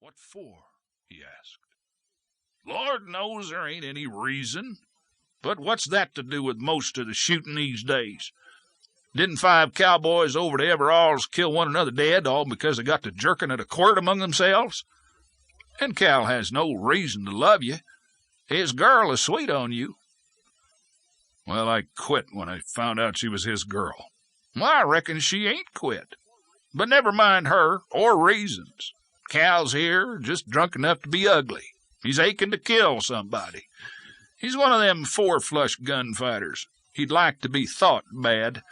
"What for?" he asked. "Lord knows there ain't any reason. But what's that to do with most of the shooting these days? Didn't 5 cowboys over to Everall's kill one another dead, all because they got to jerking at a quirt among themselves? And Cal has no reason to love you. His girl is sweet on you." "Well, I quit when I found out she was his girl." "Well, I reckon she ain't quit. But never mind her or reasons. Cal's here, just drunk enough to be ugly. He's aching to kill somebody. He's one of them four-flush gunfighters. He'd like to be thought bad.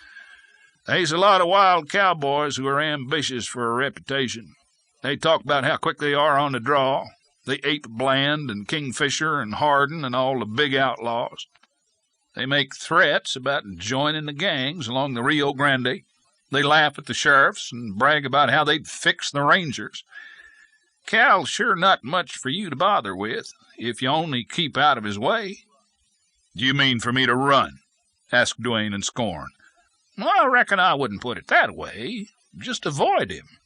They's a lot of wild cowboys who are ambitious for a reputation. They talk about how quick they are on the draw. They ape Bland and Kingfisher and Hardin and all the big outlaws. They make threats about joining the gangs along the Rio Grande. They laugh at the sheriffs and brag about how they'd fix the rangers. Cal's sure not much for you to bother with, if you only keep out of his way." "Do you mean for me to run?" asked Duane in scorn. "Well, I reckon I wouldn't put it that way. Just avoid him.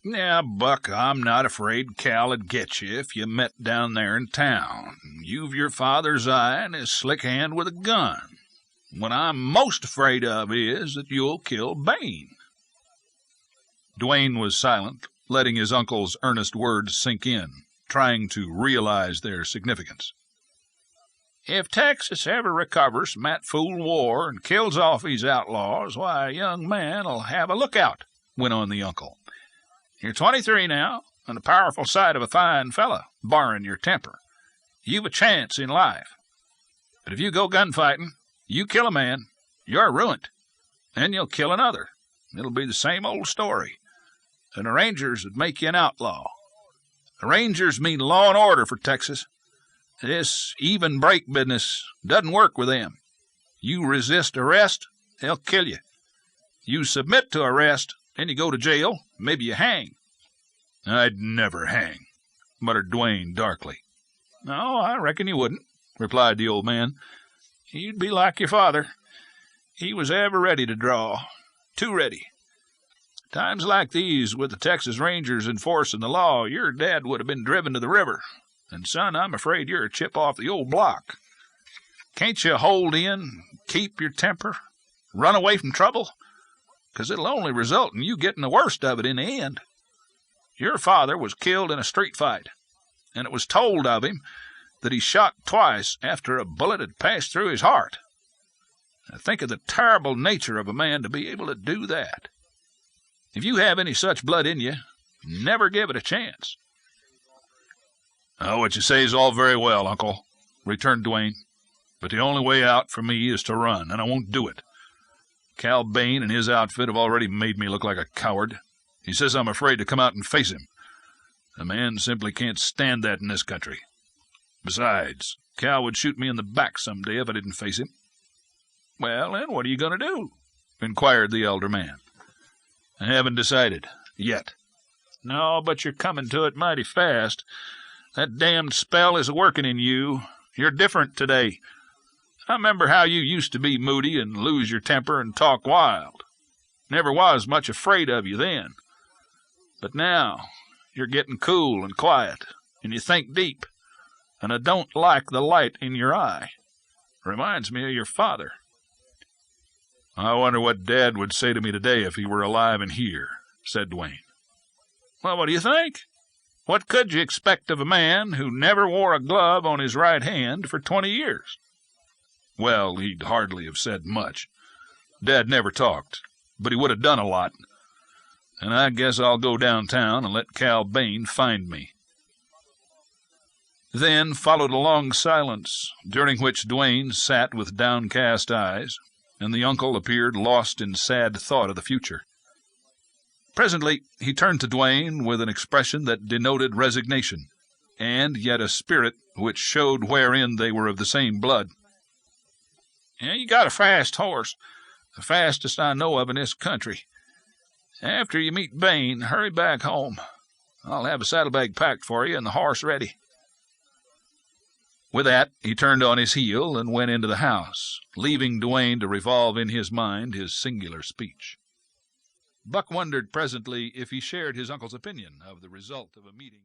Now, Buck, I'm not afraid Cal'd get you if you met down there in town. You've your father's eye and his slick hand with a gun. What I'm most afraid of is that you'll kill Bane." Duane was silent, letting his uncle's earnest words sink in, trying to realize their significance. "If Texas ever recovers from that fool war and kills off these outlaws, why, a young man'll have a lookout," went on the uncle. "You're 23 now, and a powerful sight of a fine fellow, barring your temper. You've a chance in life. But if you go gunfighting, you kill a man, you're ruined. Then you'll kill another. It'll be the same old story. And the Rangers would make you an outlaw. The Rangers mean law and order for Texas. This even break business doesn't work with them. You resist arrest, they'll kill you. You submit to arrest, then you go to jail, maybe you hang." "I'd never hang," muttered Duane darkly. "No, I reckon you wouldn't," replied the old man. "You'd be like your father. He was ever ready to draw. Too ready. Times like these, with the Texas Rangers enforcing the law, your dad would have been driven to the river. And, son, I'm afraid you're a chip off the old block. Can't you hold in, keep your temper, run away from trouble? 'Cause it'll only result in you getting the worst of it in the end. Your father was killed in a street fight, and it was told of him that he shot twice after a bullet had passed through his heart. Now think of the terrible nature of a man to be able to do that. If you have any such blood in you, never give it a chance." "Oh, what you say is all very well, Uncle," returned Duane. "But the only way out for me is to run, and I won't do it. Cal Bane and his outfit have already made me look like a coward. He says I'm afraid to come out and face him. A man simply can't stand that in this country. Besides, Cal would shoot me in the back some day if I didn't face him." "Well, then, what are you going to do?" inquired the elder man. "I haven't decided yet." "No, but you're coming to it mighty fast. That damned spell is working in you. You're different today. I remember how you used to be moody and lose your temper and talk wild. Never was much afraid of you then. But now you're getting cool and quiet, and you think deep, and I don't like the light in your eye. Reminds me of your father." "I wonder what Dad would say to me today if he were alive and here," said Duane. "Well, what do you think? What could you expect of a man who never wore a glove on his right hand for 20 years? "Well, he'd hardly have said much. Dad never talked, but he would have done a lot. And I guess I'll go downtown and let Cal Bane find me." Then followed a long silence, during which Duane sat with downcast eyes, and the uncle appeared lost in sad thought of the future. Presently he turned to Duane with an expression that denoted resignation, and yet a spirit which showed wherein they were of the same blood. "You got a fast horse, the fastest I know of in this country. After you meet Bane, hurry back home. I'll have a saddlebag packed for you and the horse ready." With that he turned on his heel and went into the house, leaving Duane to revolve in his mind his singular speech. Buck wondered presently if he shared his uncle's opinion of the result of a meeting.